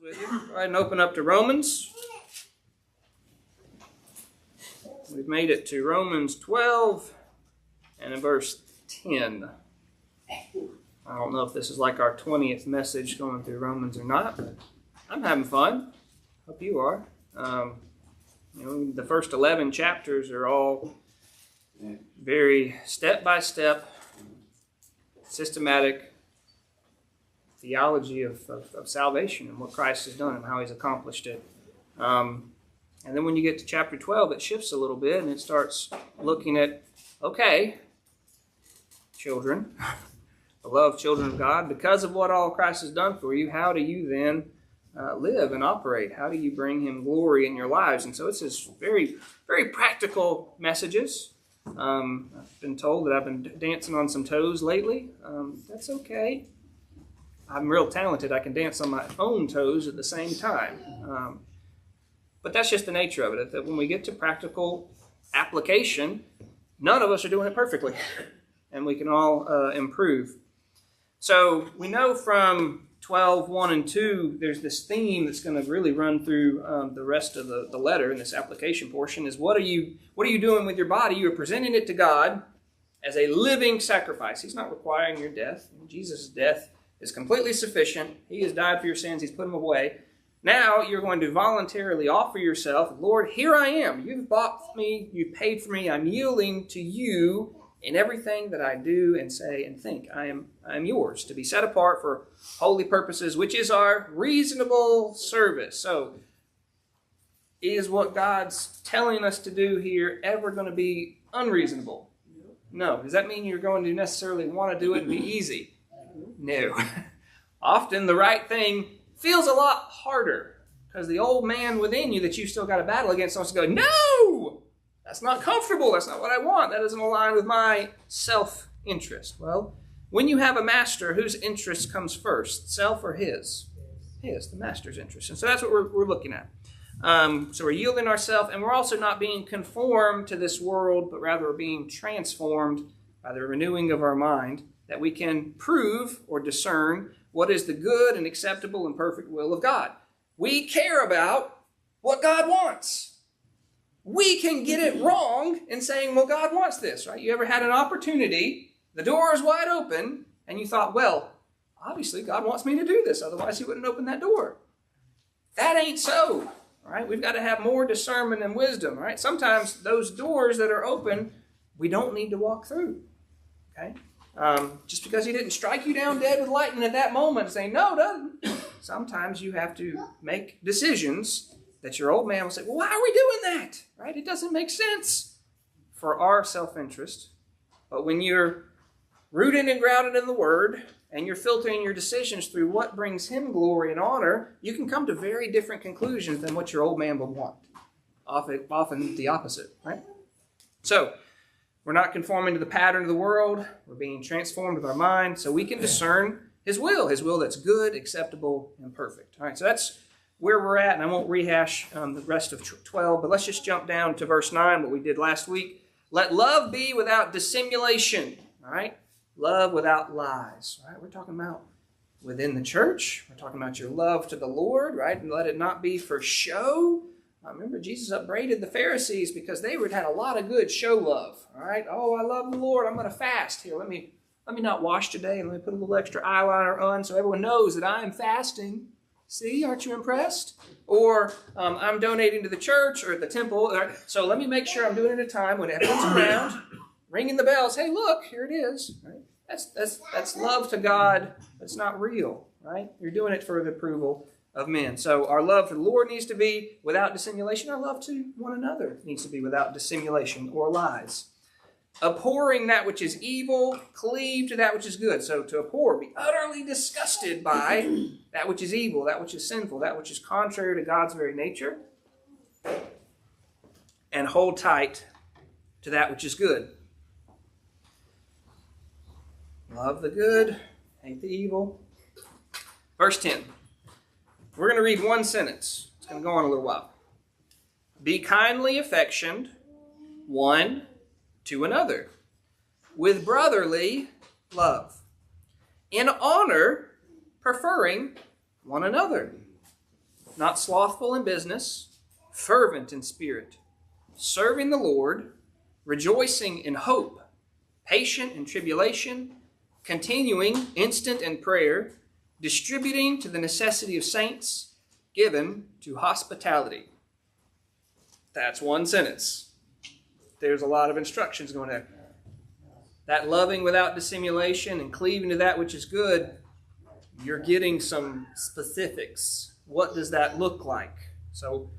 With you. Go ahead and open up to Romans. We've made it to Romans 12 and in verse 10. I don't know if this is like our 20th message going through Romans or not, but I'm having fun. Hope you are. The first 11 chapters are all very step-by-step, systematic theology of salvation and what Christ has done and how he's accomplished it. And then when you get to chapter 12, it shifts a little bit and it starts looking at, okay, children, beloved children of God, because of what all Christ has done for you, how do you then live and operate? How do you bring him glory in your lives? And so it's this very, very practical messages. I've been told that I've been dancing on some toes lately. That's okay. I'm real talented. I can dance on my own toes at the same time. But that's just the nature of it, that when we get to practical application, none of us are doing it perfectly, and we can all improve. So we know from 12:1 and 2, there's this theme that's going to really run through the rest of the letter in this application portion, is what are you doing with your body? You are presenting it to God as a living sacrifice. He's not requiring your death. Jesus' death is completely sufficient. He has died for your sins. He's put them away. Now you're going to voluntarily offer yourself. Lord, here I am. You've bought me. You paid for me. I'm yielding to you in everything that I do and say and think. I am yours to be set apart for holy purposes, which is our reasonable service. So is what God's telling us to do here ever going to be unreasonable? No. Does that mean you're going to necessarily want to do it and be easy? No. Often the right thing feels a lot harder because the old man within you that you've still got to battle against wants to go, no, that's not comfortable. That's not what I want. That doesn't align with my self-interest. Well, when you have a master, whose interest comes first, self or his? His, the master's interest. And so that's what we're looking at. So we're yielding ourselves, and we're also not being conformed to this world, but rather we're being transformed by the renewing of our mind, that we can prove or discern what is the good and acceptable and perfect will of God. We care about what God wants. We can get it wrong in saying, well, God wants this, right? You ever had an opportunity, the door is wide open, and you thought, well, obviously God wants me to do this, otherwise he wouldn't open that door. That ain't so, right? We've got to have more discernment and wisdom, right? Sometimes those doors that are open, we don't need to walk through, okay? Just because he didn't strike you down dead with lightning at that moment and say, no, doesn't. Sometimes you have to make decisions that your old man will say, well, why are we doing that? Right? It doesn't make sense for our self-interest. But when you're rooted and grounded in the Word and you're filtering your decisions through what brings him glory and honor, you can come to very different conclusions than what your old man would want. Often the opposite, right? So, we're not conforming to the pattern of the world. We're being transformed with our mind so we can discern his will that's good, acceptable, and perfect. All right, so that's where we're at, and I won't rehash the rest of 12, but let's just jump down to verse 9, what we did last week. Let love be without dissimulation, all right? Love without lies, all right? We're talking about within the church. We're talking about your love to the Lord, right? And let it not be for show. I remember Jesus upbraided the Pharisees because they had a lot of good show love. All right, oh, I love the Lord. I'm going to fast here. Let me not wash today, and let me put a little extra eyeliner on so everyone knows that I am fasting. See, aren't you impressed? Or I'm donating to the church or the temple. Right? So let me make sure I'm doing it at a time when everyone's around, ringing the bells. Hey, look, here it is. Right? That's love to God. That's not real. Right? You're doing it for the approval of men. So our love for the Lord needs to be without dissimulation. Our love to one another needs to be without dissimulation or lies. Abhorring that which is evil, cleave to that which is good. So to abhor, be utterly disgusted by that which is evil, that which is sinful, that which is contrary to God's very nature. And hold tight to that which is good. Love the good, hate the evil. Verse 10. We're going to read one sentence. It's going to go on a little while. Be kindly affectioned one to another with brotherly love, in honor preferring one another, not slothful in business, fervent in spirit, serving the Lord, rejoicing in hope, patient in tribulation, continuing instant in prayer, distributing to the necessity of saints, given to hospitality. That's one sentence. There's a lot of instructions going there. That loving without dissimulation and cleaving to that which is good, you're getting some specifics. What does that look like? So,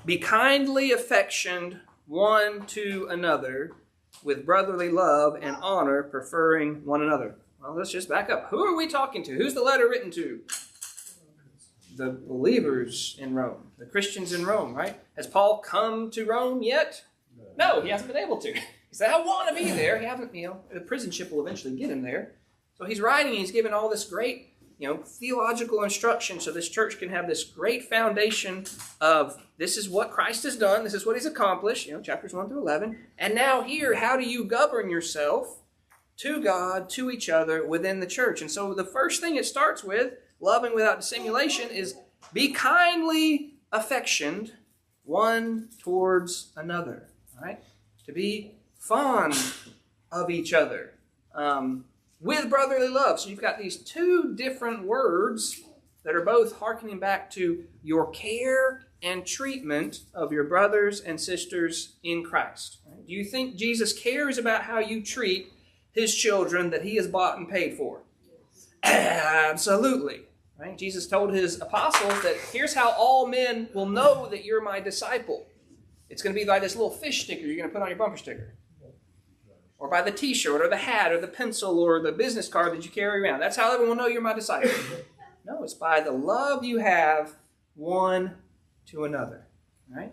be kindly affectioned one to another with brotherly love and honor, preferring one another. Well, let's just back up. Who are we talking to? Who's the letter written to? The believers in Rome, the Christians in Rome, right? Has Paul come to Rome yet? No, he hasn't been able to. He said, I want to be there. He hasn't, the prison ship will eventually get him there. So he's writing, he's given all this great, theological instruction so this church can have this great foundation of this is what Christ has done, this is what he's accomplished, chapters 1 through 11. And now here, how do you govern yourself to God, to each other within the church? And so the first thing it starts with, loving without dissimulation, is be kindly affectioned one towards another. All right? To be fond of each other. With brotherly love. So you've got these two different words that are both hearkening back to your care and treatment of your brothers and sisters in Christ. Right? Do you think Jesus cares about how you treat his children that he has bought and paid for? Absolutely. Right? Jesus told his apostles that here's how all men will know that you're my disciple. It's going to be by this little fish sticker you're going to put on your bumper sticker. Or by the t-shirt, or the hat, or the pencil, or the business card that you carry around. That's how everyone will know you're my disciple. No, it's by the love you have one to another. Right?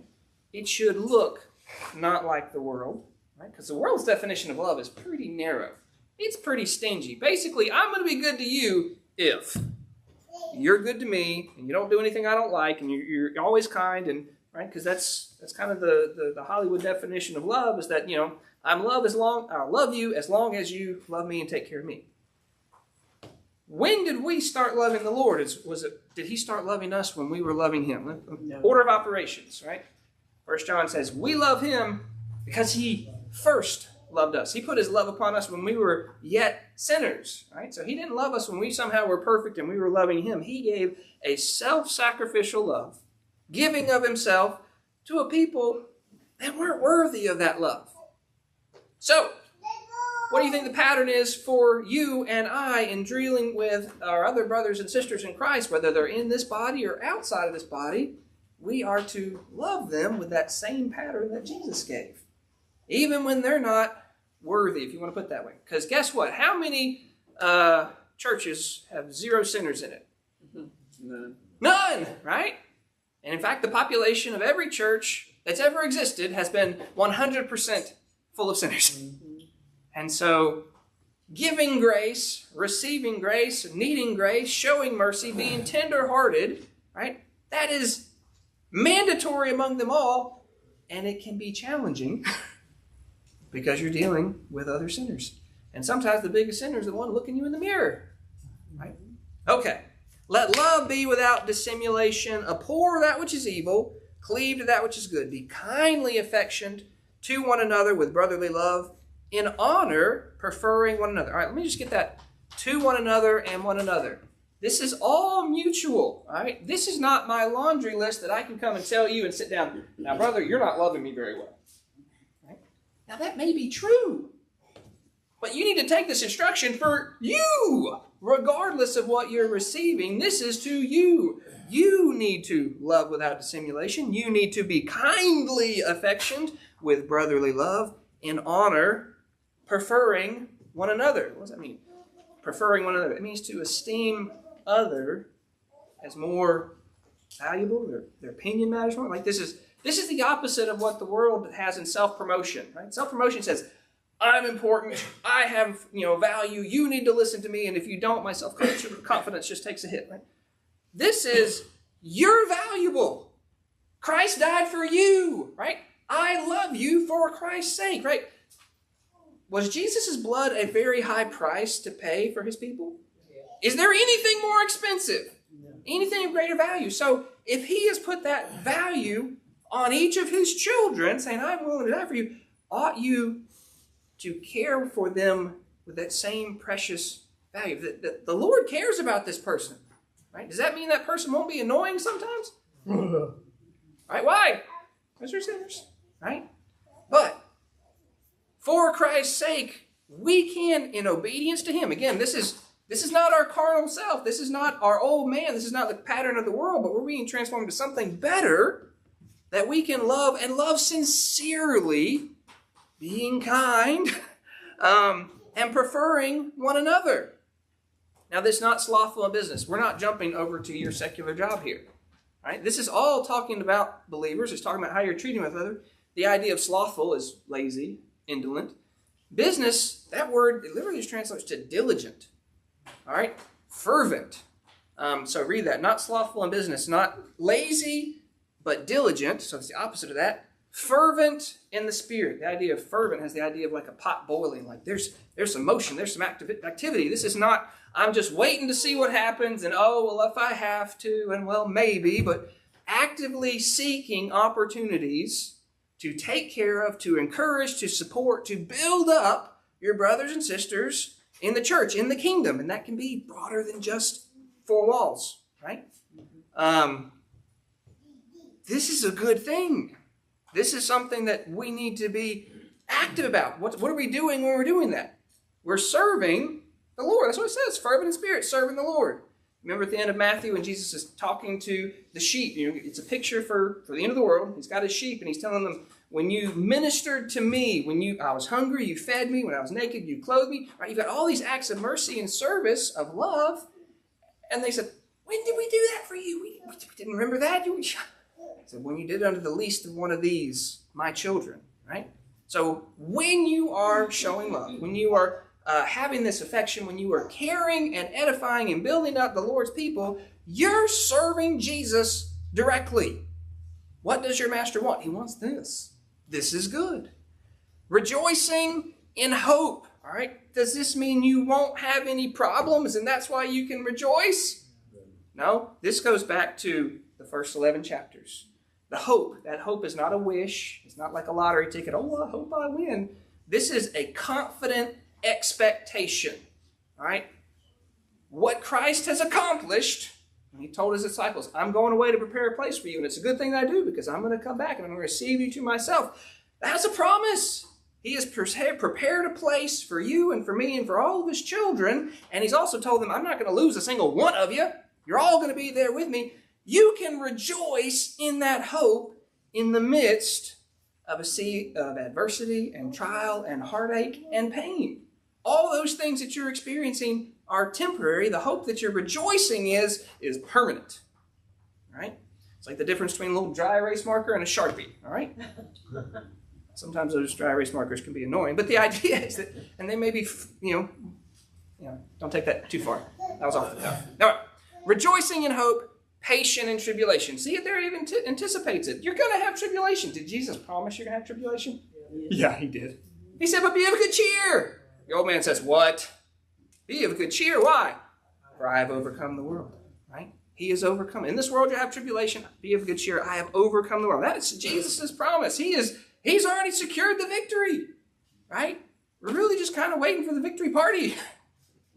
It should look not like the world. Right? Because the world's definition of love is pretty narrow. It's pretty stingy. Basically, I'm going to be good to you if you're good to me, and you don't do anything I don't like, and you're always kind, and right? Because that's kind of the Hollywood definition of love is that, I'll love you as long as you love me and take care of me. When did we start loving the Lord? Did he start loving us when we were loving him? No. Order of operations, right? 1 John says, we love him because he first loved us. He put his love upon us when we were yet sinners, right? So he didn't love us when we somehow were perfect and we were loving him. He gave a self-sacrificial love, giving of himself to a people that weren't worthy of that love. So, what do you think the pattern is for you and I in dealing with our other brothers and sisters in Christ, whether they're in this body or outside of this body? We are to love them with that same pattern that Jesus gave, even when they're not worthy, if you want to put it that way. Because guess what? How many churches have 0 sinners in it? None, right? And in fact, the population of every church that's ever existed has been 100% full of sinners. And so, giving grace, receiving grace, needing grace, showing mercy, being tender-hearted, right? That is mandatory among them all, and it can be challenging because you're dealing with other sinners. And sometimes the biggest sinner is the one looking you in the mirror, right? Okay. Let love be without dissimulation, abhor that which is evil, cleave to that which is good. Be kindly affectioned to one another with brotherly love, in honor, preferring one another. All right, let me just get that. To one another and one another. This is all mutual. All right, this is not my laundry list that I can come and tell you and sit down. Now, brother, you're not loving me very well. Right? Now, that may be true. But you need to take this instruction for you. Regardless of what you're receiving, this is to you. You need to love without dissimulation. You need to be kindly affectioned with brotherly love, in honor, preferring one another. What does that mean? Preferring one another. It means to esteem other as more valuable. Their opinion matters more. Like this is the opposite of what the world has in self-promotion. Right? Self-promotion says, I'm important. I have value. You need to listen to me. And if you don't, my self-confidence just takes a hit. Right? This is, you're valuable. Christ died for you. Right? I love you for Christ's sake. Right? Was Jesus' blood a very high price to pay for his people? Is there anything more expensive? anything of greater value. So if he has put that value on each of his children, saying, I'm willing to die for you, ought you to care for them with that same precious value? The Lord cares about this person. Right? Does that mean that person won't be annoying sometimes? Right? Why? Because they're sinners. Right? But for Christ's sake, we can, in obedience to him, again, this is not our carnal self. This is not our old man. This is not the pattern of the world, but we're being transformed into something better that we can love and love sincerely, being kind, and preferring one another. Now, this is not slothful in business. We're not jumping over to your secular job here. Right? This is all talking about believers. It's talking about how you're treating with others. The idea of slothful is lazy, indolent. Business, that word, it literally just translates to diligent. All right? Fervent. So read that. Not slothful in business. Not lazy, but diligent. So it's the opposite of that. Fervent in the spirit. The idea of fervent has the idea of like a pot boiling. Like there's some motion. There's some activity. This is not, I'm just waiting to see what happens. And well, if I have to, and well, maybe. But actively seeking opportunities to take care of, to encourage, to support, to build up your brothers and sisters in the church, in the kingdom. And that can be broader than just four walls, right? This is a good thing. This is something that we need to be active about. What are we doing when we're doing that? We're serving the Lord. That's what it says, fervent in spirit, serving the Lord. Remember at the end of Matthew when Jesus is talking to the sheep. It's a picture for the end of the world. He's got his sheep and he's telling them, when you ministered to me, I was hungry, you fed me. When I was naked, you clothed me. Right? You've got all these acts of mercy and service, of love. And they said, when did we do that for you? We didn't remember that. So when you did unto the least of one of these, my children, right? So when you are showing love, when you are having this affection, when you are caring and edifying and building up the Lord's people, you're serving Jesus directly. What does your master want? He wants this. This is good. Rejoicing in hope. All right. Does this mean you won't have any problems and that's why you can rejoice? No. This goes back to the first 11 chapters. The hope. That hope is not a wish. It's not like a lottery ticket. Oh, I hope I win. This is a confident expectation. All right. What Christ has accomplished. He told his disciples, I'm going away to prepare a place for you. And it's a good thing that I do because I'm going to come back and I'm going to receive you to myself. That's a promise. He has prepared a place for you and for me and for all of his children. And he's also told them, I'm not going to lose a single one of you. You're all going to be there with me. You can rejoice in that hope in the midst of a sea of adversity and trial and heartache and pain. All those things that you're experiencing are temporary. The hope that you're rejoicing is permanent. All right? It's like the difference between a little dry erase marker and a Sharpie. All right? Sometimes those dry erase markers can be annoying, but the idea is that, and they may be, don't take that too far. That was off the cuff. All right. Rejoicing in hope, patient in tribulation. See, it there even anticipates it. You're going to have tribulation. Did Jesus promise you're going to have tribulation? Yeah, he did. He said, but be of good cheer. The old man says, what? Be of good cheer. Why? For I have overcome the world. Right? He has overcome. In this world you have tribulation. Be of good cheer. I have overcome the world. That is Jesus' promise. He's already secured the victory. Right? We're really just kind of waiting for the victory party.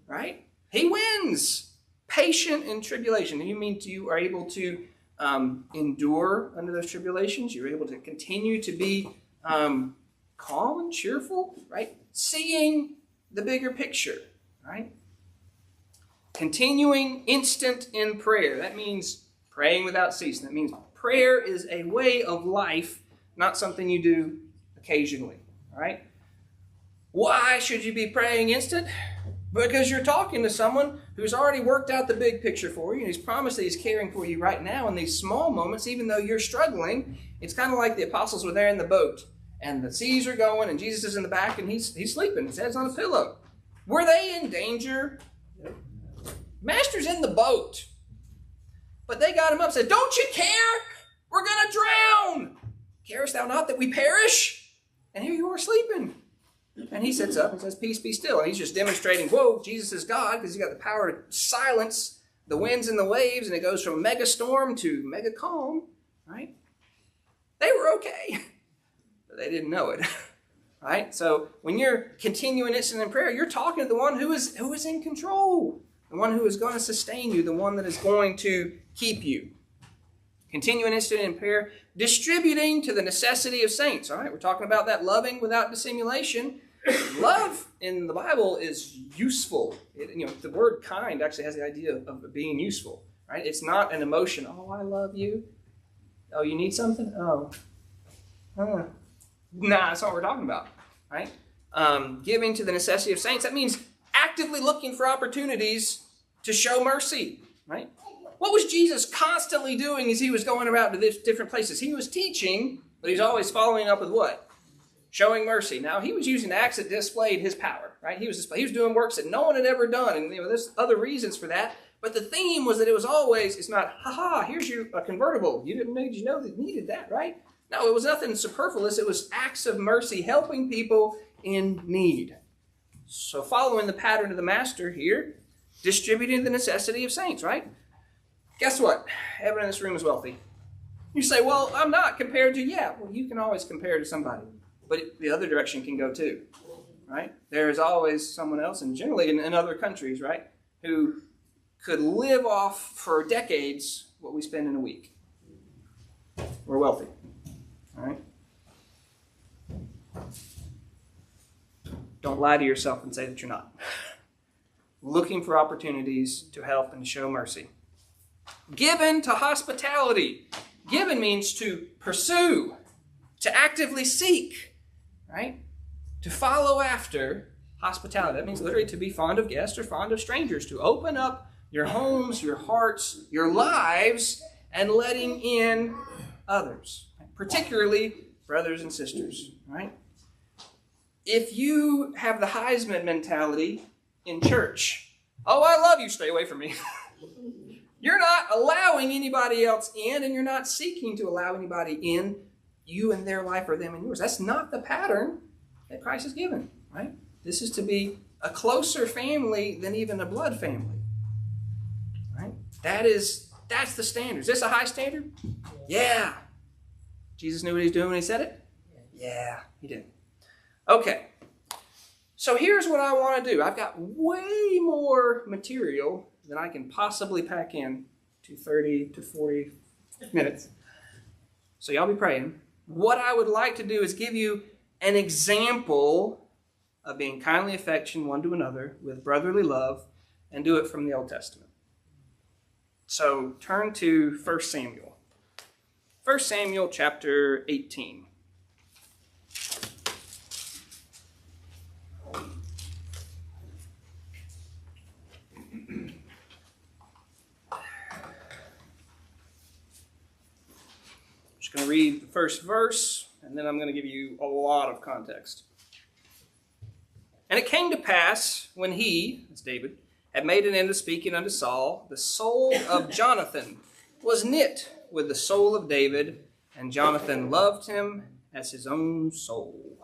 Right? He wins. Patient in tribulation. You mean you are able to endure under those tribulations? You're able to continue to be calm and cheerful, right? Seeing the bigger picture, right? Continuing instant in prayer. That means praying without ceasing. That means prayer is a way of life, not something you do occasionally, all right? Why should you be praying instant? Because you're talking to someone who's already worked out the big picture for you, and he's promised that he's caring for you right now in these small moments, even though you're struggling. It's kind of like the apostles were there in the boat, and the seas are going, and Jesus is in the back, and he's sleeping. His head's on a pillow. Were they in danger? Master's in the boat. But they got him up and said, don't you care? We're going to drown. Carest thou not that we perish? And here you are sleeping. And he sits up and says, peace, be still. And he's just demonstrating, whoa, Jesus is God, because he's got the power to silence the winds and the waves, and it goes from mega storm to mega calm, right? They were okay, but they didn't know it, right? So when you're continuing instant in prayer, you're talking to the one who is in control, the one who is going to sustain you, the one that is going to keep you. Continuing instant in prayer, distributing to the necessity of saints. All right, we're talking about that loving without dissimulation. Love in the Bible is useful. The word kind actually has the idea of being useful, right? It's not an emotion. Oh, I love you. Oh, you need something? Oh. Nah, that's not what we're talking about, right? Giving to the necessity of saints. That means actively looking for opportunities to show mercy, right? What was Jesus constantly doing as he was going about to different places? He was teaching, but he's always following up with what? Showing mercy. Now, he was using acts that displayed his power, right? He was doing works that no one had ever done, and there's other reasons for that. But the theme was that it was always, it's not, here's a convertible. You didn't know that you needed that, right? No, it was nothing superfluous. It was acts of mercy, helping people in need. So following the pattern of the Master here, distributing the necessity of saints, right? Guess what? Everyone in this room is wealthy. You say, well, I'm not compared to, well, you can always compare to somebody. But the other direction can go too, right? There is always someone else, and generally in other countries, right, who could live off for decades what we spend in a week. We're wealthy, all right? Don't lie to yourself and say that you're not. Looking for opportunities to help and show mercy. Given to hospitality. Given means to pursue, to actively seek. Right? To follow after hospitality. That means literally to be fond of guests or fond of strangers. To open up your homes, your hearts, your lives, and letting in others. Particularly brothers and sisters. Right? If you have the Heisman mentality in church, oh, I love you, stay away from me. You're not allowing anybody else in, and you're not seeking to allow anybody in. You and their life or them and yours. That's not the pattern that Christ has given, right? This is to be a closer family than even a blood family, right? That's the standard. Is this a high standard? Yeah. Jesus knew what he was doing when he said it? Yeah, he did. Okay. So here's what I want to do. I've got way more material than I can possibly pack in to 30 to 40 minutes. So y'all be praying. What I would like to do is give you an example of being kindly affectionate one to another with brotherly love, and do it from the Old Testament. So turn to 1 Samuel. 1 Samuel chapter 18. I'm going to read the first verse, and then I'm going to give you a lot of context. And it came to pass, when he, that's David, had made an end of speaking unto Saul, the soul of Jonathan was knit with the soul of David, and Jonathan loved him as his own soul.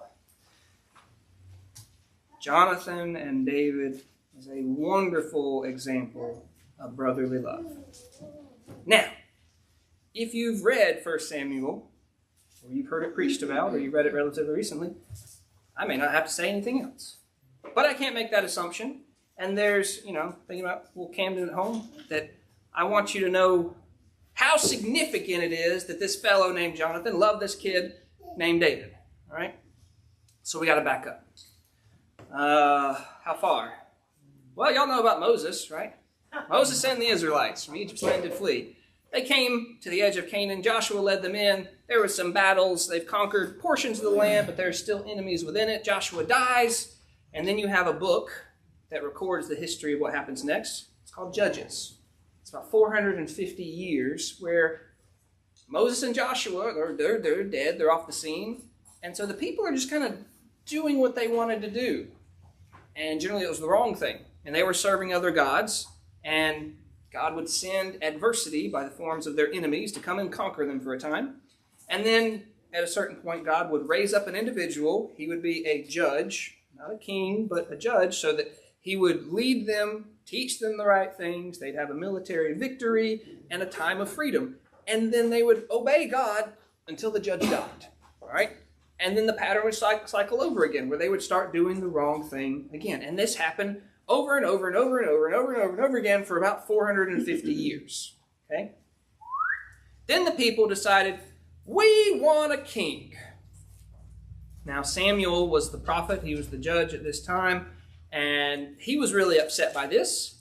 Jonathan and David is a wonderful example of brotherly love. Now, if you've read 1 Samuel, or you've heard it preached about, or you've read it relatively recently, I may not have to say anything else. But I can't make that assumption. And there's, thinking about little Camden at home, that I want you to know how significant it is that this fellow named Jonathan loved this kid named David. All right? So we got to back up. How far? Well, y'all know about Moses, right? Moses and the Israelites from Egypt's land did flee. They came to the edge of Canaan. Joshua led them in. There were some battles. They've conquered portions of the land, but there's still enemies within it. Joshua dies, and then you have a book that records the history of what happens next. It's called Judges. It's about 450 years where Moses and Joshua, they're dead. They're off the scene. And so the people are just kind of doing what they wanted to do. And generally it was the wrong thing. And they were serving other gods, and God would send adversity by the forms of their enemies to come and conquer them for a time. And then at a certain point, God would raise up an individual. He would be a judge, not a king, but a judge, so that he would lead them teach them the right things. They'd have a military victory and a time of freedom. And then they would obey God until the judge died. All right? And then the pattern would cycle over again, where they would start doing the wrong thing again. And this happened over and over and over and over and over and over and over again for about 450 years. Okay? Then the people decided, we want a king. Now Samuel was the prophet. He was the judge at this time. And he was really upset by this.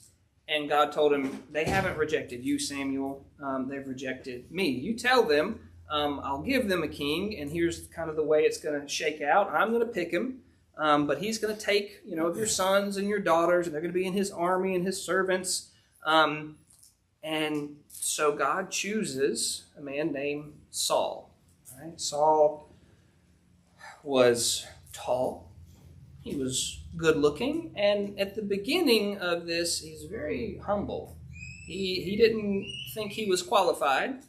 And God told him, they haven't rejected you, Samuel. They've rejected me. You tell them, I'll give them a king, and here's kind of the way it's going to shake out. I'm going to pick him, but he's going to take, your sons and your daughters, and they're going to be in his army and his servants. And so God chooses a man named Saul. Right? Saul was tall. He was good looking, and at the beginning of this, he's very humble. He didn't think he was qualified.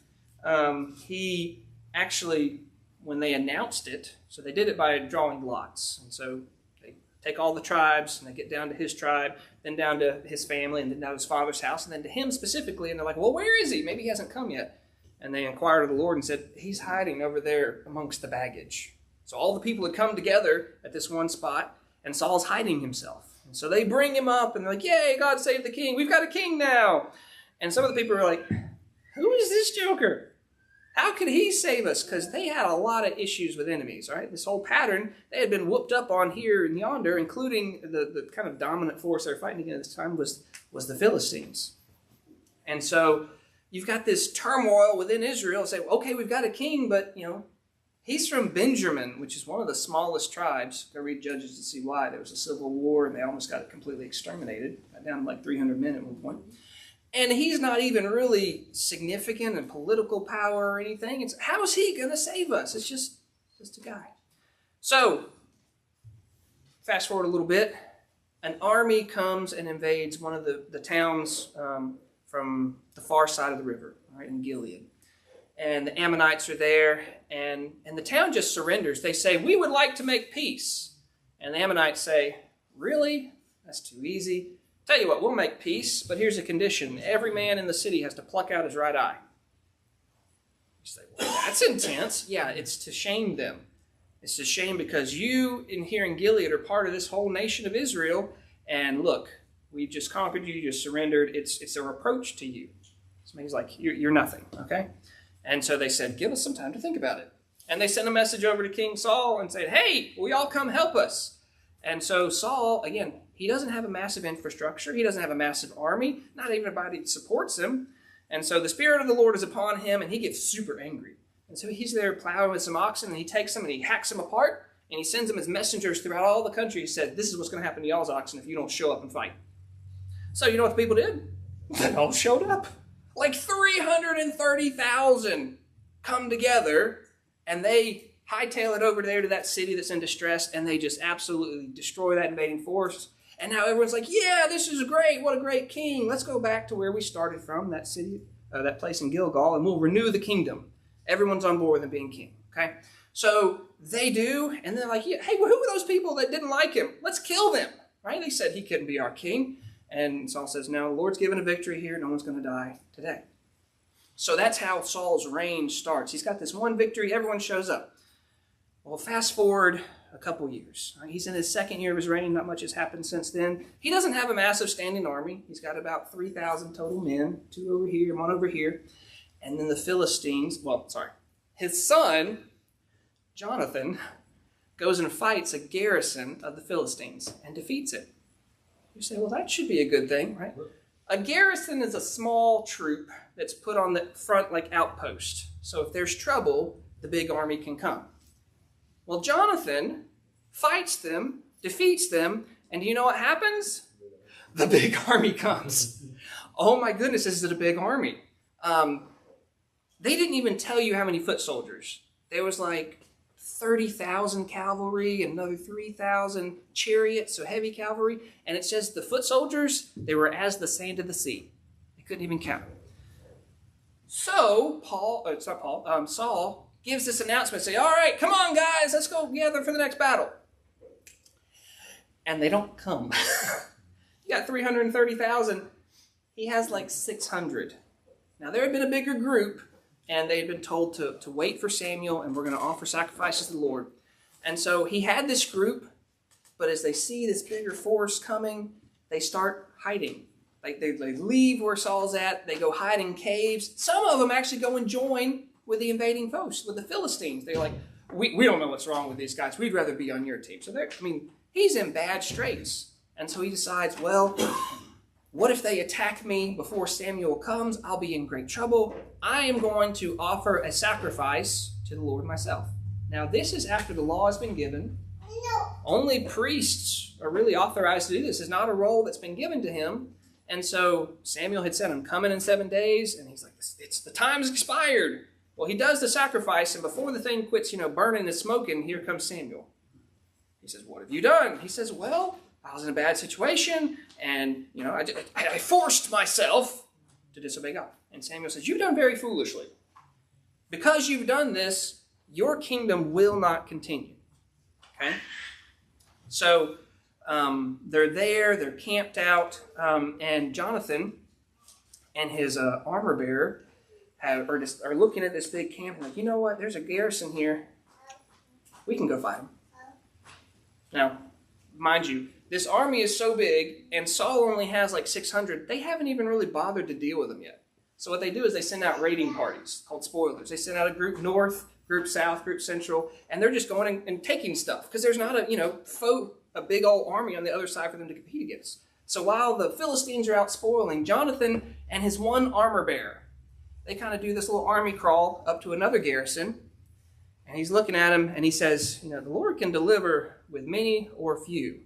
He actually, when they announced it, so they did it by drawing lots. And so they take all the tribes, and they get down to his tribe, then down to his family, and then down to his father's house, and then to him specifically. And they're like, well, where is he? Maybe he hasn't come yet. And they inquired of the Lord and said, he's hiding over there amongst the baggage. So all the people had come together at this one spot, and Saul's hiding himself. And so they bring him up, and they're like, yay, God saved the king. We've got a king now. And some of the people are like, who is this joker? How could he save us? Because they had a lot of issues with enemies, right? This whole pattern, they had been whooped up on here and yonder, including the kind of dominant force they were fighting against at this time was the Philistines. And so you've got this turmoil within Israel. Say, okay, we've got a king, but, he's from Benjamin, which is one of the smallest tribes. Go read Judges to see why. There was a civil war, and they almost got it completely exterminated. Got down to like 300 men at one point. And he's not even really significant in political power or anything. How is he going to save us? It's just a guy. So, fast forward a little bit. An army comes and invades one of the towns from the far side of the river, right, in Gilead. And the Ammonites are there, and the town just surrenders. They say, we would like to make peace. And the Ammonites say, really? That's too easy. Tell you what, we'll make peace, but here's a condition. Every man in the city has to pluck out his right eye. You say, well, that's intense. Yeah, it's to shame them. It's to shame because you in here in Gilead are part of this whole nation of Israel, and look, we just conquered you, you just surrendered. It's a reproach to you. So he's like, you're nothing, okay? And so they said, give us some time to think about it. And they sent a message over to King Saul and said, hey, will y'all come help us? And so Saul, again, he doesn't have a massive infrastructure. He doesn't have a massive army. Not even anybody supports him. And so the Spirit of the Lord is upon him, and he gets super angry. And so he's there plowing with some oxen, and he takes them and he hacks them apart, and he sends them as messengers throughout all the country. He said, this is what's going to happen to y'all's oxen if you don't show up and fight. So you know what the people did? They all showed up. Like 330,000 come together, and they hightail it over there to that city that's in distress, and they just absolutely destroy that invading force. And now everyone's like, yeah, this is great. What a great king. Let's go back to where we started from, that city, that place in Gilgal, and we'll renew the kingdom. Everyone's on board with him being king, okay? So they do, and they're like, yeah, hey, well, who were those people that didn't like him? Let's kill them, right? They said he couldn't be our king. And Saul says, no, the Lord's given a victory here. No one's going to die today. So that's how Saul's reign starts. He's got this one victory. Everyone shows up. Well, fast forward a couple years. He's in his second year of his reign. Not much has happened since then. He doesn't have a massive standing army. He's got about 3,000 total men, 2 over here, 1 over here. And then the Philistines, his son, Jonathan, goes and fights a garrison of the Philistines and defeats it. You say, well, that should be a good thing, right? A garrison is a small troop that's put on the front like outpost. So if there's trouble, the big army can come. Well, Jonathan fights them, defeats them, and do you know what happens? The big army comes. Oh my goodness, this is a big army. They didn't even tell you how many foot soldiers. There was like 30,000 cavalry, another 3,000 chariots, so heavy cavalry. And it says the foot soldiers, they were as the sand of the sea. They couldn't even count them. So Saul gives this announcement, say, all right, come on, guys, let's go together for the next battle. And they don't come. You got 330,000. He has like 600. Now, there had been a bigger group, and they had been told to wait for Samuel, and we're going to offer sacrifices to the Lord. And so he had this group, but as they see this bigger force coming, they start hiding. Like they leave where Saul's at. They go hide in caves. Some of them actually go and join with the invading host, with the Philistines. They're like, we don't know what's wrong with these guys. We'd rather be on your team. So he's in bad straits. And so he decides, well, what if they attack me before Samuel comes? I'll be in great trouble. I am going to offer a sacrifice to the Lord myself. Now, this is after the law has been given. Only priests are really authorized to do this. It's not a role that's been given to him. And so Samuel had said, I'm coming in 7 days. And he's like, it's the time's expired. Well, he does the sacrifice, and before the thing quits, burning and smoking, here comes Samuel. He says, what have you done? He says, well, I was in a bad situation, and, I forced myself to disobey God. And Samuel says, you've done very foolishly. Because you've done this, your kingdom will not continue. Okay? So, they're there, they're camped out, and Jonathan and his armor bearer are looking at this big camp and like, you know what, there's a garrison here. We can go fight them. Now, mind you, this army is so big, and Saul only has like 600. They haven't even really bothered to deal with them yet. So what they do is they send out raiding parties called spoilers. They send out a group north, group south, group central, and they're just going and taking stuff because there's not a big old army on the other side for them to compete against. So while the Philistines are out spoiling, Jonathan and his one armor bearer, they kind of do this little army crawl up to another garrison, and he's looking at him, and he says, the Lord can deliver with many or few.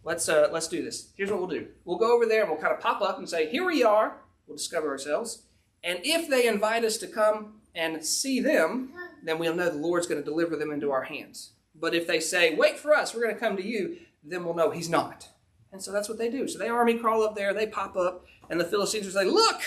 Let's do this. Here's what we'll do. We'll go over there, and we'll kind of pop up and say, here we are. We'll discover ourselves. And if they invite us to come and see them, then we'll know the Lord's going to deliver them into our hands. But if they say, wait for us, we're going to come to you, then we'll know he's not. And so that's what they do. So they army crawl up there, they pop up, and the Philistines are like, look,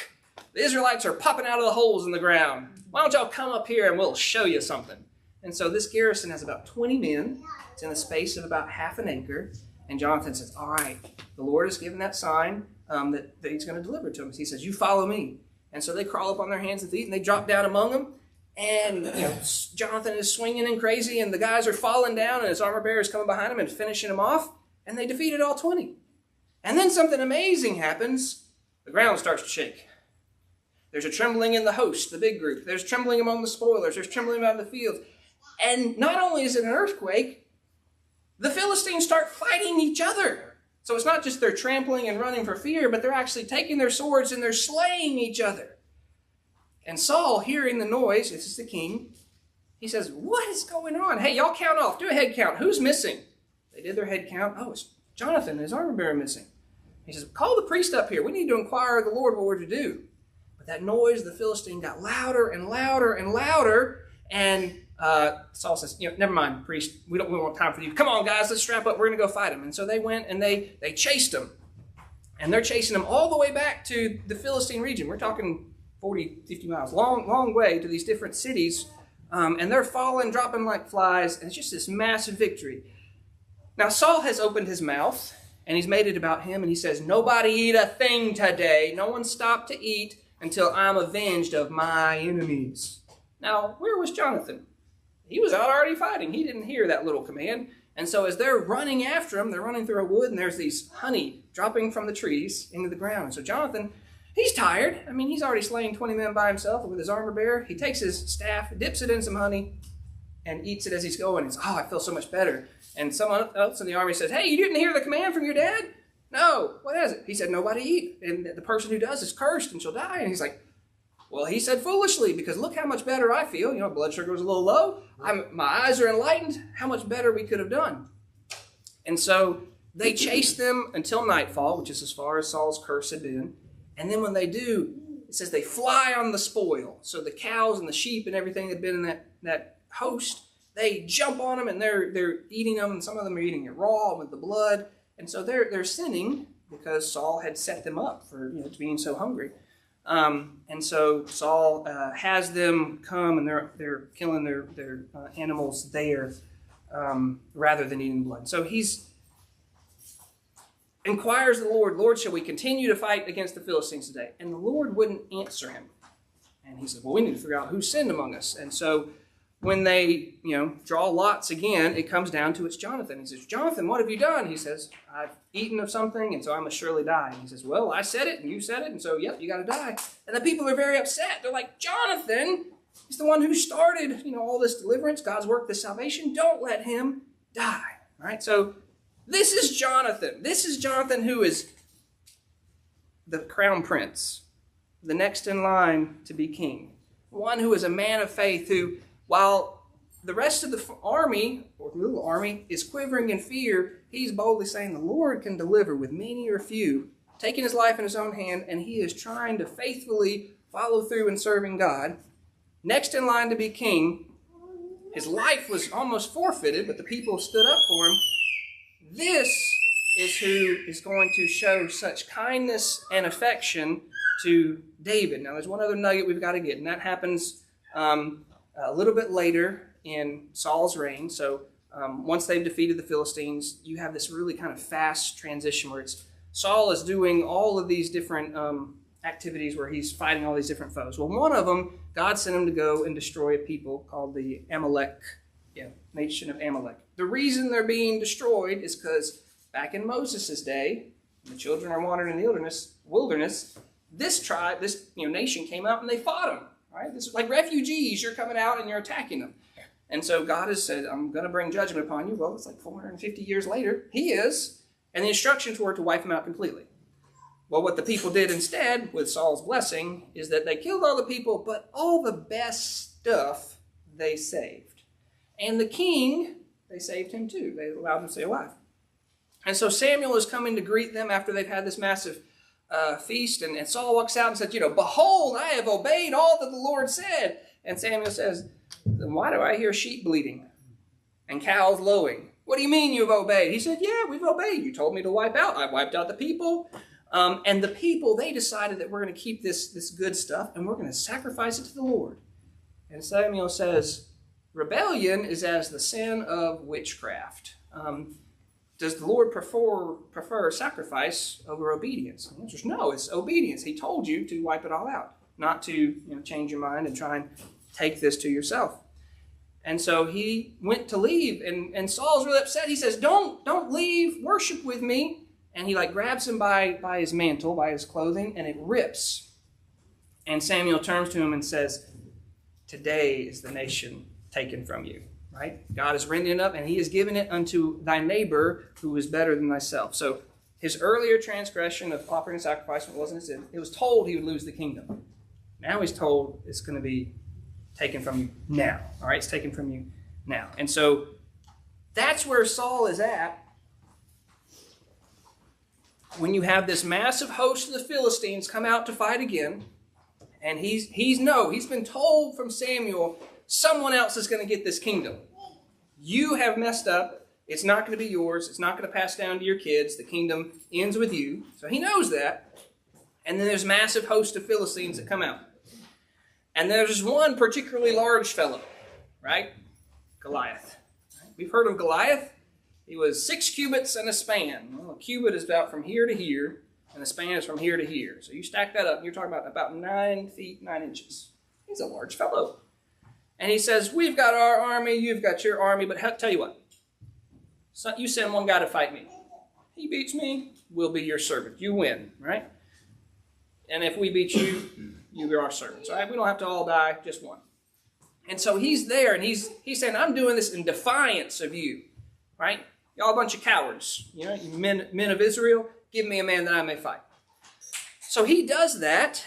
the Israelites are popping out of the holes in the ground. Why don't y'all come up here and we'll show you something? And so this garrison has about 20 men. It's in the space of about half an acre. And Jonathan says, all right, the Lord has given that sign that he's going to deliver to them. He says, you follow me. And so they crawl up on their hands and feet, and they drop down among them. And Jonathan is swinging and crazy, and the guys are falling down, and his armor bearer is coming behind him and finishing him off. And they defeated all 20. And then something amazing happens. The ground starts to shake. There's a trembling in the host, the big group. There's trembling among the spoilers. There's trembling out in the field. And not only is it an earthquake, the Philistines start fighting each other. So it's not just they're trampling and running for fear, but they're actually taking their swords and they're slaying each other. And Saul, hearing the noise, this is the king, he says, what is going on? Hey, y'all count off. Do a head count. Who's missing? They did their head count. Oh, it's Jonathan and his armor bearer missing. He says, call the priest up here. We need to inquire of the Lord what we're to do. But that noise of the Philistine got louder and louder and louder. And Saul says, never mind, priest. We don't want time for you. Come on, guys, let's strap up. We're going to go fight him. And so they went and they chased him. And they're chasing him all the way back to the Philistine region. We're talking 40, 50 miles, long way to these different cities. And they're falling, dropping like flies. And it's just this massive victory. Now, Saul has opened his mouth, and he's made it about him. And he says, nobody eat a thing today. No one stop to eat until I'm avenged of my enemies. Now, where was Jonathan? He was out already fighting. He didn't hear that little command. And so as they're running after him, they're running through a wood, and there's these honey dropping from the trees into the ground. And so Jonathan, he's tired. I mean, he's already slain 20 men by himself with his armor bearer. He takes his staff, dips it in some honey, and eats it as he's going. He's, I feel so much better. And someone else in the army says, hey, you didn't hear the command from your dad? No. What is it? He said, nobody eat. And the person who does is cursed and she'll die. And he's like, well, he said foolishly, because look how much better I feel. Blood sugar was a little low. My eyes are enlightened. How much better we could have done. And so they chased them until nightfall, which is as far as Saul's curse had been. And then when they do, it says they fly on the spoil. So the cows and the sheep and everything that had been in that host, they jump on them and they're eating them. And some of them are eating it raw with the blood. And so they're sinning because Saul had set them up for being so hungry. And so Saul has them come, and they're killing their animals there rather than eating blood. So he's inquires of the Lord, Lord, shall we continue to fight against the Philistines today? And the Lord wouldn't answer him. And he said, well, we need to figure out who sinned among us. And so when they, draw lots again, it comes down to it's Jonathan. He says, Jonathan, what have you done? He says, I've eaten of something, and so I must surely die. And he says, well, I said it, and you said it, and so, yep, you got to die. And the people are very upset. They're like, Jonathan is the one who started, all this deliverance, God's work, this salvation. Don't let him die. All right, so this is Jonathan. This is Jonathan who is the crown prince, the next in line to be king. One who is a man of faith who, while the rest of the army, or the little army, is quivering in fear, he's boldly saying the Lord can deliver with many or few, taking his life in his own hand, and he is trying to faithfully follow through in serving God. Next in line to be king, his life was almost forfeited, but the people stood up for him. This is who is going to show such kindness and affection to David. Now, there's one other nugget we've got to get, and that happens a little bit later in Saul's reign. So once they've defeated the Philistines, you have this really kind of fast transition where Saul is doing all of these different activities where he's fighting all these different foes. Well, one of them, God sent him to go and destroy a people called the nation of Amalek. The reason they're being destroyed is because back in Moses' day, when the children are wandering in the wilderness, this tribe, this nation came out and they fought them. Right? This is like refugees. You're coming out and you're attacking them. And so God has said, I'm going to bring judgment upon you. Well, it's like 450 years later. He is. And the instructions were to wipe them out completely. Well, what the people did instead, with Saul's blessing, is that they killed all the people, but all the best stuff they saved. And the king, they saved him too. They allowed him to stay alive. And so Samuel is coming to greet them after they've had this massive feast, and Saul walks out and says, behold, I have obeyed all that the Lord said. And Samuel says, then why do I hear sheep bleating and cows lowing? What do you mean you've obeyed? He said, yeah, we've obeyed. You told me to wipe out. I wiped out the people. And the people, they decided that we're going to keep this good stuff and we're going to sacrifice it to the Lord. And Samuel says, rebellion is as the sin of witchcraft. Does the Lord prefer sacrifice over obedience? The answer is no, it's obedience. He told you to wipe it all out, not to change your mind and try and take this to yourself. And so he went to leave, and Saul's really upset. He says, don't leave, worship with me. And he grabs him by his mantle, by his clothing, and it rips. And Samuel turns to him and says, today is the nation taken from you. Right? God is rending it up, and he has given it unto thy neighbor who is better than thyself. So his earlier transgression of offering a sacrifice wasn't a sin. It was told he would lose the kingdom. Now he's told it's going to be taken from you now. All right? It's taken from you now. And so that's where Saul is at when you have this massive host of the Philistines come out to fight again. And he's been told from Samuel, someone else is going to get this kingdom. You have messed up. It's not going to be yours. It's not going to pass down to your kids. The kingdom ends with you. So he knows that. And then there's a massive host of Philistines that come out. And there's one particularly large fellow, right? Goliath. We've heard of Goliath. He was 6 cubits and a span. Well, a cubit is about from here to here, and a span is from here to here. So you stack that up, and you're talking about 9 feet, 9 inches. He's a large fellow. And he says, we've got our army, you've got your army, but tell you what, so you send one guy to fight me. He beats me, we'll be your servant. You win, right? And if we beat you, you're our servants. All right? We don't have to all die, just one. And so he's there, and he's saying, I'm doing this in defiance of you, right? Y'all a bunch of cowards, you men of Israel, give me a man that I may fight. So he does that,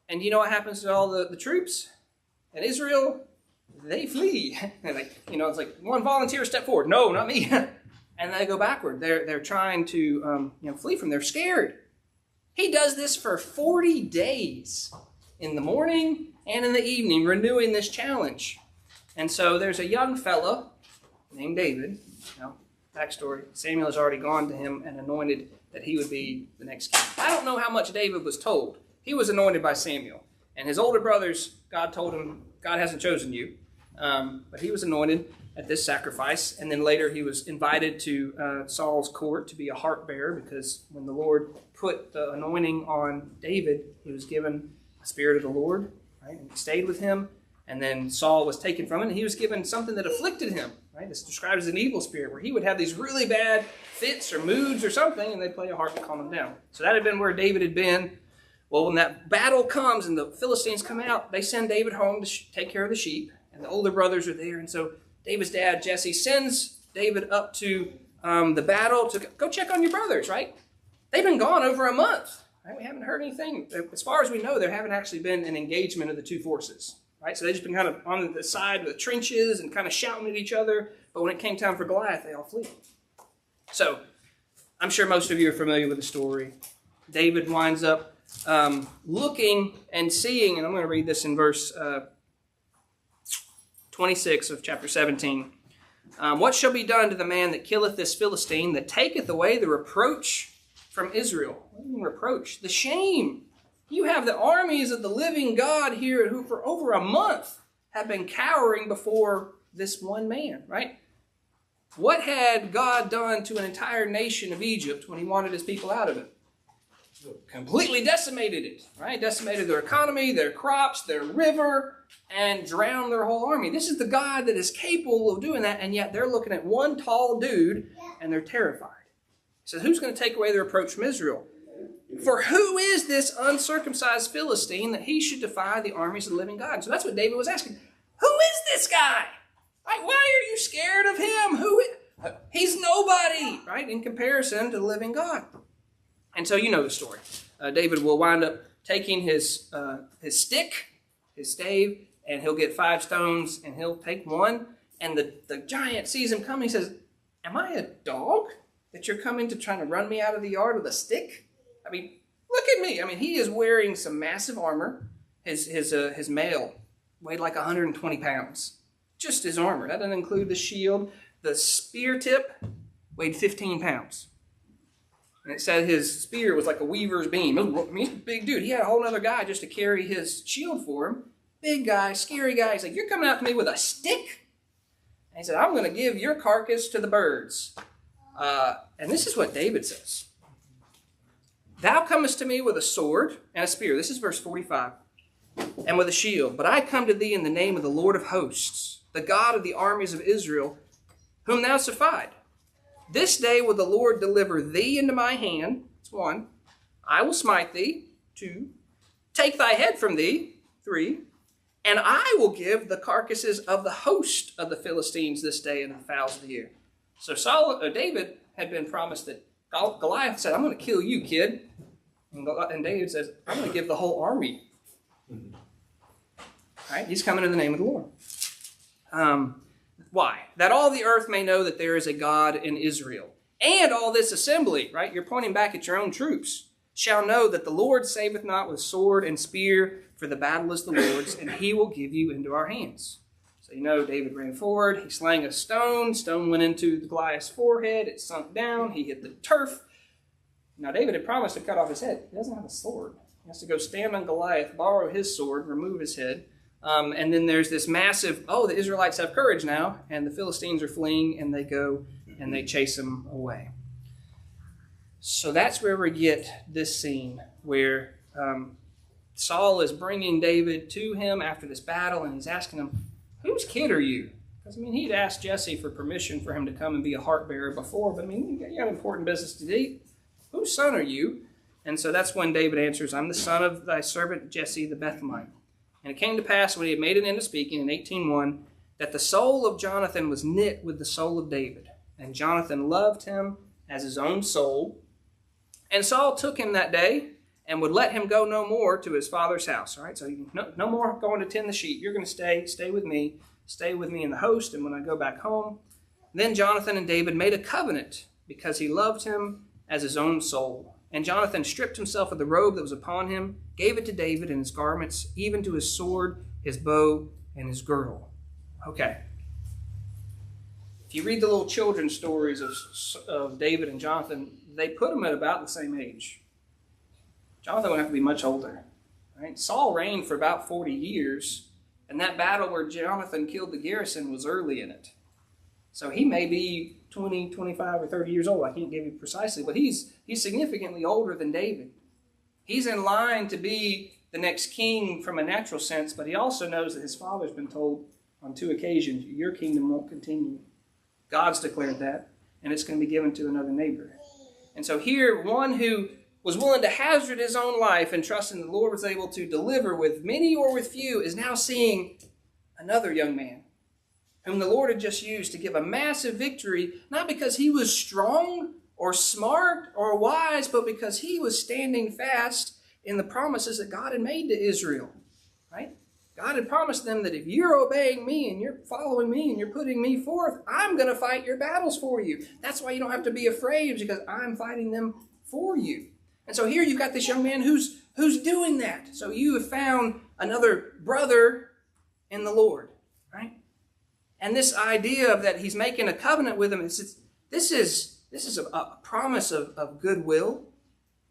and you know what happens to all the troops in Israel? They flee. It's like one volunteer step forward. No, not me. And they go backward. They're trying to flee from. They're scared. He does this for 40 days, in the morning and in the evening, renewing this challenge. And so there's a young fellow named David. Backstory: Samuel has already gone to him and anointed that he would be the next king. I don't know how much David was told. He was anointed by Samuel, and his older brothers, God told him, God hasn't chosen you. But he was anointed at this sacrifice, and then later he was invited to Saul's court to be a heart bearer, because when the Lord put the anointing on David, he was given the Spirit of the Lord, right? And he stayed with him, and then Saul was taken from him, and he was given something that afflicted him, right? It's described as an evil spirit, where he would have these really bad fits or moods or something, and they'd play a harp to calm him down. So that had been where David had been. Well, when that battle comes and the Philistines come out, they send David home to take care of the sheep, and the older brothers are there, and so David's dad, Jesse, sends David up to the battle to go check on your brothers, right? They've been gone over a month, right? We haven't heard anything. As far as we know, there haven't actually been an engagement of the two forces, right? So they've just been kind of on the side of the trenches and kind of shouting at each other, but when it came time for Goliath, they all flee. So I'm sure most of you are familiar with the story. David winds up looking and seeing, and I'm going to read this in verse 26 of chapter 17. What shall be done to the man that killeth this Philistine, that taketh away the reproach from Israel? What do you mean reproach? The shame. You have the armies of the living God here who for over a month have been cowering before this one man, right? What had God done to an entire nation of Egypt when he wanted his people out of it? Completely decimated it, right? Decimated their economy, their crops, their river, and drowned their whole army. This is the God that is capable of doing that, and yet they're looking at one tall dude, and they're terrified. So who's going to take away the reproach from Israel? For who is this uncircumcised Philistine that he should defy the armies of the living God? So that's what David was asking. Who is this guy? Right? Why are you scared of him? He's nobody, right, in comparison to the living God. And so you know the story. David will wind up taking his stick, his stave, and he'll get 5 stones, and he'll take one. And the giant sees him coming. He says, "Am I a dog that you're coming to try to run me out of the yard with a stick? I mean, look at me." I mean, he is wearing some massive armor. His mail weighed like 120 pounds. Just his armor. That doesn't include the shield. The spear tip weighed 15 pounds. And it said his spear was like a weaver's beam. I mean, he's a big dude. He had a whole other guy just to carry his shield for him. Big guy, scary guy. He's like, "You're coming out to me with a stick?" And he said, "I'm going to give your carcass to the birds." And this is what David says. "Thou comest to me with a sword and a spear." This is verse 45. "And with a shield. But I come to thee in the name of the Lord of hosts, the God of the armies of Israel, whom thou defied. This day will the Lord deliver thee into my hand." That's 1. "I will smite thee." 2. "Take thy head from thee." 3. "And I will give the carcasses of the host of the Philistines this day and the fowls of the air." So David had been promised that Goliath said, "I'm going to kill you, kid." And David says, "I'm going to give the whole army." Right? He's coming in the name of the Lord. Why? "That all the earth may know that there is a God in Israel. And all this assembly," right? You're pointing back at your own troops, "shall know that the Lord saveth not with sword and spear, for the battle is the Lord's, and he will give you into our hands." So you know David ran forward. He slang a stone. Stone went into the Goliath's forehead. It sunk down. He hit the turf. Now David had promised to cut off his head. He doesn't have a sword. He has to go stand on Goliath, borrow his sword, remove his head. And then there's this massive, the Israelites have courage now, and the Philistines are fleeing, and they go and they chase them away. So that's where we get this scene where Saul is bringing David to him after this battle, and he's asking him, "Whose kid are you?" Because, he'd asked Jesse for permission for him to come and be a heart bearer before, but, you got important business to do. "Whose son are you?" And so that's when David answers, "I'm the son of thy servant Jesse the Bethlehemite. And it came to pass, when he had made an end of speaking, in 18:1, that the soul of Jonathan was knit with the soul of David. And Jonathan loved him as his own soul. And Saul took him that day, and would let him go no more to his father's house." All right, so no more going to tend the sheep. You're going to stay with me in the host, and when I go back home. Then Jonathan and David made a covenant, because he loved him as his own soul. And Jonathan stripped himself of the robe that was upon him, gave it to David and his garments, even to his sword, his bow, and his girdle. Okay. If you read the little children's stories of David and Jonathan, they put them at about the same age. Jonathan would have to be much older. Right? Saul reigned for about 40 years, And that battle where Jonathan killed the garrison was early in it. So he may be 20, 25, or 30 years old. I can't give you precisely, but he's significantly older than David. He's in line to be the next king from a natural sense, but he also knows that his father's been told on 2 occasions, your kingdom won't continue. God's declared that, and it's going to be given to another neighbor. And so here, one who was willing to hazard his own life and trusting the Lord was able to deliver with many or with few is now seeing another young man whom the Lord had just used to give a massive victory, not because he was strong or smart or wise, but because he was standing fast in the promises that God had made to Israel, right? God had promised them that if you're obeying me and you're following me and you're putting me forth, I'm going to fight your battles for you. That's why you don't have to be afraid, because I'm fighting them for you. And so here you've got this young man who's doing that. So you have found another brother in the Lord, right? And this idea of that he's making a covenant with him, this is a promise of goodwill,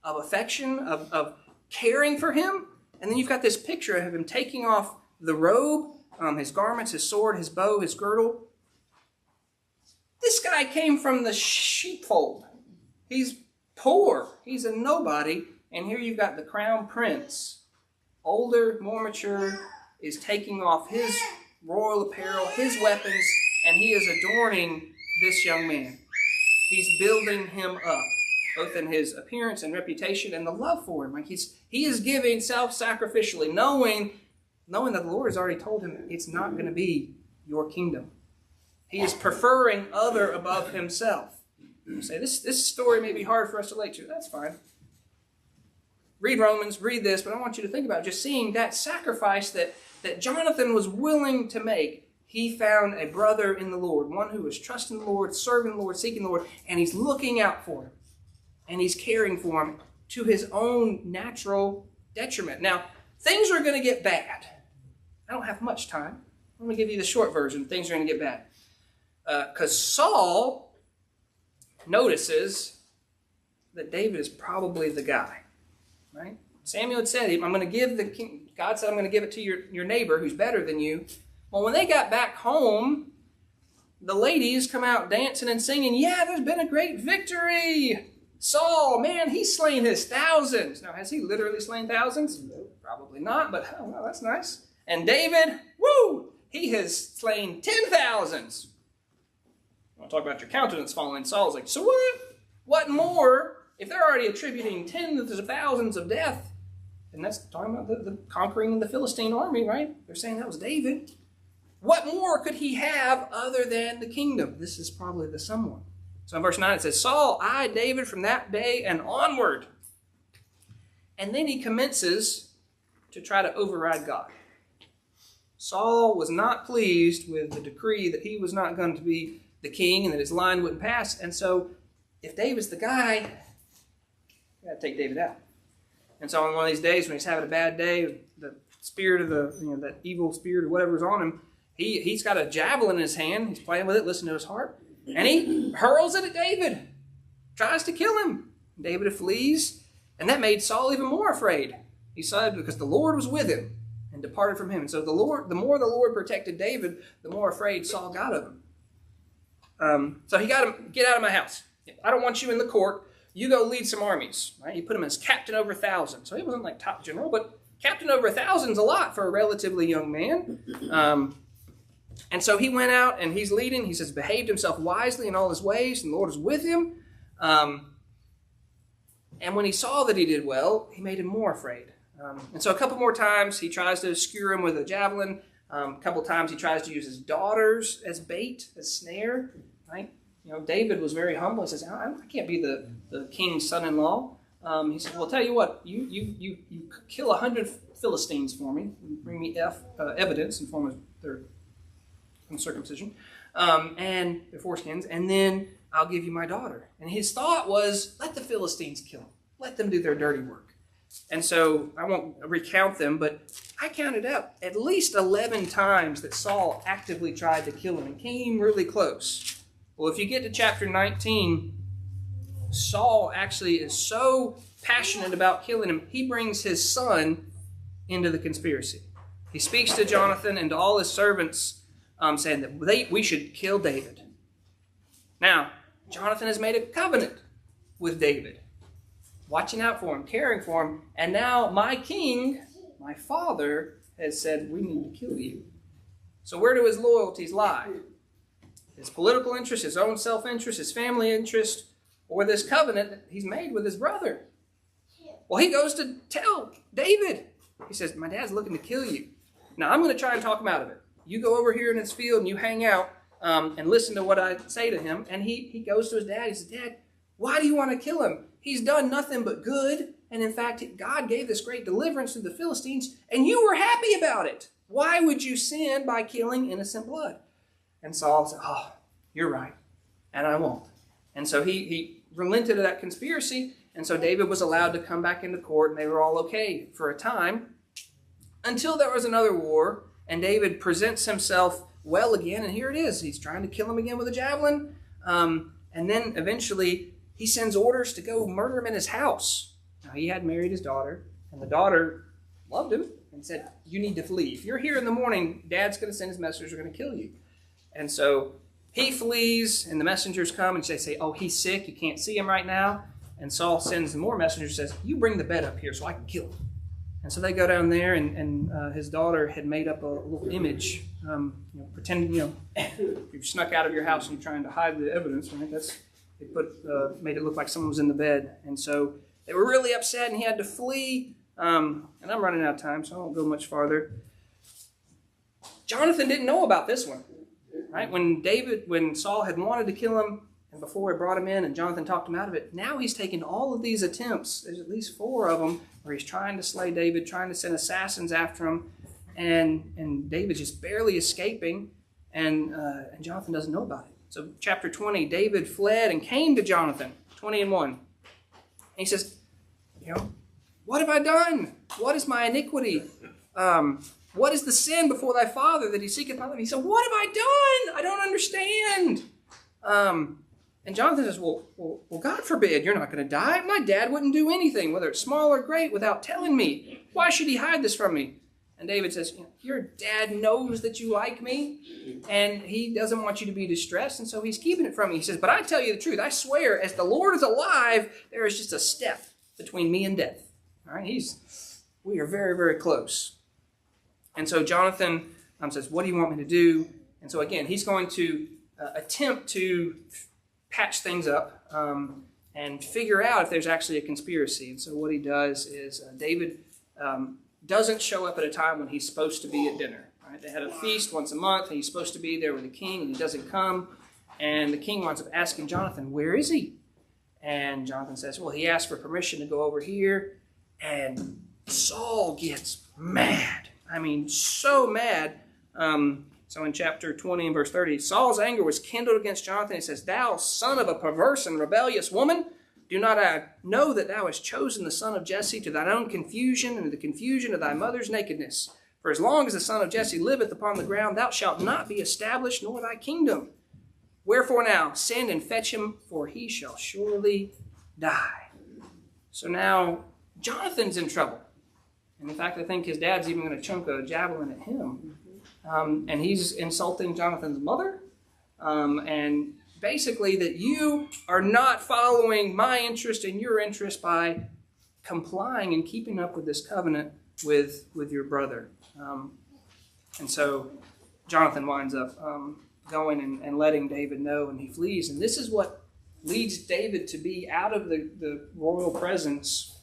of affection, of caring for him. And then you've got this picture of him taking off the robe, his garments, his sword, his bow, his girdle. This guy came from the sheepfold. He's poor. He's a nobody. And here you've got the crown prince, older, more mature, is taking off his royal apparel, his weapons, and he is adorning this young man. He's building him up, both in his appearance and reputation and the love for him. Like he is giving self-sacrificially, knowing that the Lord has already told him it's not going to be your kingdom. He is preferring other above himself. You say, this story may be hard for us to relate to. That's fine. Read Romans, read this, but I want you to think about just seeing that sacrifice that Jonathan was willing to make. He found a brother in the Lord, one who was trusting the Lord, serving the Lord, seeking the Lord, and he's looking out for him. And he's caring for him to his own natural detriment. Now, things are going to get bad. I don't have much time. I'm going to give you the short version. Things are going to get bad. Because Saul notices that David is probably the guy. Right? Samuel had said, I'm going to give the king. God said, I'm going to give it to your neighbor who's better than you. Well, when they got back home, the ladies come out dancing and singing, yeah, there's been a great victory. Saul, man, he's slain his thousands. Now, has he literally slain thousands? No, probably not, but oh, well, that's nice. And David, woo, he has slain 10,000s. I want to talk about your countenance falling. Saul's like, so what? What more? If they're already attributing tens of thousands of death, and that's talking about the conquering the Philistine army, right? They're saying that was David. What more could he have other than the kingdom? This is probably the someone. So in verse 9 it says, Saul eyed David from that day and onward. And then he commences to try to override God. Saul was not pleased with the decree that he was not going to be the king and that his line wouldn't pass. And so if David's the guy, you got to take David out. And so on one of these days when he's having a bad day, the spirit of that evil spirit or whatever's on him, he's got a javelin in his hand. He's playing with it, listening to his heart. And he hurls it at David, tries to kill him. David flees, and that made Saul even more afraid. He said, because the Lord was with him and departed from him. And so the more the Lord protected David, the more afraid Saul got of him. So he got him, get out of my house. I don't want you in the court. You go lead some armies. Right? He put him as captain over 1,000. So he wasn't like top general, but captain over 1,000 is a lot for a relatively young man. And so he went out and he's leading. He says, behaved himself wisely in all his ways, and the Lord is with him. And when he saw that he did well, he made him more afraid. And so a couple more times he tries to skewer him with a javelin. A couple times he tries to use his daughters as bait, as snare. Right? You know, David was very humble. He says, I can't be the king's son-in-law. He said, well, tell you what, you kill 100 Philistines for me. Bring me evidence in form of their circumcision, and their foreskins, and then I'll give you my daughter. And his thought was, let the Philistines kill him. Let them do their dirty work. And so I won't recount them, but I counted up at least 11 times that Saul actively tried to kill him and came really close. Well, if you get to chapter 19, Saul actually is so passionate about killing him, he brings his son into the conspiracy. He speaks to Jonathan and to all his servants, saying that we should kill David. Now, Jonathan has made a covenant with David, watching out for him, caring for him, and now my king, my father, has said, we need to kill you. So where do his loyalties lie? His political interest, his own self-interest, his family interest, or this covenant that he's made with his brother? Well, he goes to tell David. He says, my dad's looking to kill you. Now, I'm going to try and talk him out of it. You go over here in this field and you hang out and listen to what I say to him. And he goes to his dad. He says, Dad, why do you want to kill him? He's done nothing but good. And in fact, God gave this great deliverance to the Philistines, and you were happy about it. Why would you sin by killing innocent blood? And Saul said, oh, you're right, and I won't. And so he relented of that conspiracy, and so David was allowed to come back into court, and they were all okay for a time, until there was another war, and David presents himself well again, and here it is. He's trying to kill him again with a javelin, and then eventually he sends orders to go murder him in his house. Now, he had married his daughter, and the daughter loved him and said, you need to flee. If you're here in the morning, Dad's going to send his messengers, are going to kill you. And so he flees, and the messengers come, and they say, oh, he's sick. You can't see him right now. And Saul sends more messengers, says, you bring the bed up here so I can kill him. And so they go down there, and his daughter had made up a little image, pretending, you've snuck out of your house and you're trying to hide the evidence, right? Made it look like someone was in the bed. And so they were really upset, and he had to flee. And I'm running out of time, so I won't go much farther. Jonathan didn't know about this one, right? When Saul had wanted to kill him, and before he brought him in, and Jonathan talked him out of it, now he's taken all of these attempts. There's at least 4 of them where he's trying to slay David, trying to send assassins after him, and David's just barely escaping, and Jonathan doesn't know about it. So chapter 20, David fled and came to Jonathan, 20:1. And he says, what have I done? What is my iniquity? What is the sin before thy father that he seeketh my life? He said, what have I done? I don't understand. And Jonathan says, well, God forbid, you're not going to die. My dad wouldn't do anything, whether it's small or great, without telling me. Why should he hide this from me? And David says, your dad knows that you like me, and he doesn't want you to be distressed, and so he's keeping it from me. He says, but I tell you the truth. I swear, as the Lord is alive, there is just a step between me and death. All right, we are very, very close. And so Jonathan says, what do you want me to do? And so again, he's going to attempt to patch things up and figure out if there's actually a conspiracy. And so what he does is David doesn't show up at a time when he's supposed to be at dinner. Right? They had a feast once a month, and he's supposed to be there with the king, and he doesn't come. And the king winds up asking Jonathan, where is he? And Jonathan says, well, he asked for permission to go over here. And Saul gets mad. I mean, so mad. So in chapter 20 and verse 30, Saul's anger was kindled against Jonathan. He says, thou son of a perverse and rebellious woman, do not I know that thou hast chosen the son of Jesse to thine own confusion and to the confusion of thy mother's nakedness? For as long as the son of Jesse liveth upon the ground, thou shalt not be established, nor thy kingdom. Wherefore now, send and fetch him, for he shall surely die. So now, Jonathan's in trouble. And in fact, I think his dad's even going to chunk a javelin at him. And he's insulting Jonathan's mother. And basically that you are not following my interest and your interest by complying and keeping up with this covenant with your brother. And so Jonathan winds up going and letting David know, and he flees. And this is what leads David to be out of the royal presence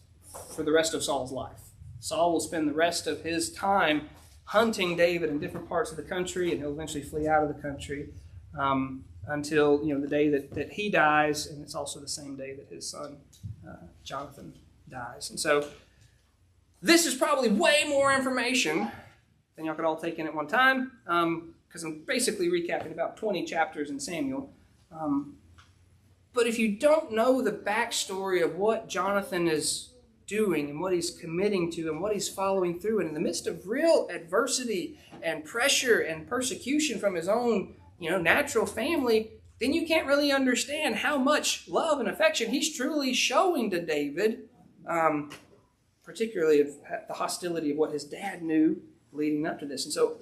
for the rest of Saul's life. Saul will spend the rest of his time hunting David in different parts of the country, and he'll eventually flee out of the country until the day that he dies, and it's also the same day that his son Jonathan dies. And so this is probably way more information than y'all could all take in at one time, because I'm basically recapping about 20 chapters in Samuel. But if you don't know the backstory of what Jonathan is doing and what he's committing to and what he's following through, and in the midst of real adversity and pressure and persecution from his own natural family, then you can't really understand how much love and affection he's truly showing to David, particularly of the hostility of what his dad knew leading up to this. And so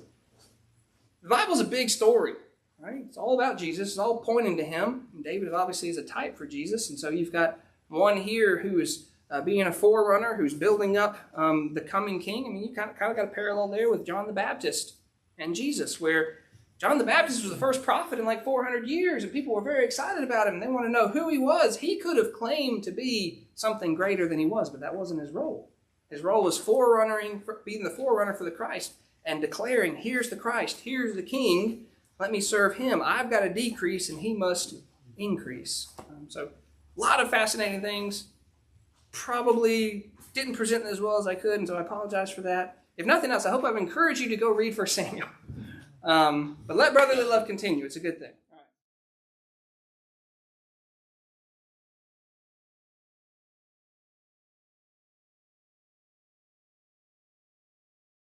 the Bible's a big story, right? It's all about Jesus. It's all pointing to him. And David obviously is a type for Jesus. And so you've got one here who is being a forerunner, who's building up the coming king. I mean, you kind of got a parallel there with John the Baptist and Jesus, where John the Baptist was the first prophet in like 400 years, and people were very excited about him. They want to know who he was. He could have claimed to be something greater than he was, but that wasn't his role. His role was being the forerunner for the Christ and declaring, here's the Christ, here's the King, let me serve him. I've got to decrease and he must increase. So a lot of fascinating things. Probably didn't present it as well as I could, and so I apologize for that. If nothing else, I hope I've encouraged you to go read 1 Samuel. But let brotherly love continue. It's a good thing.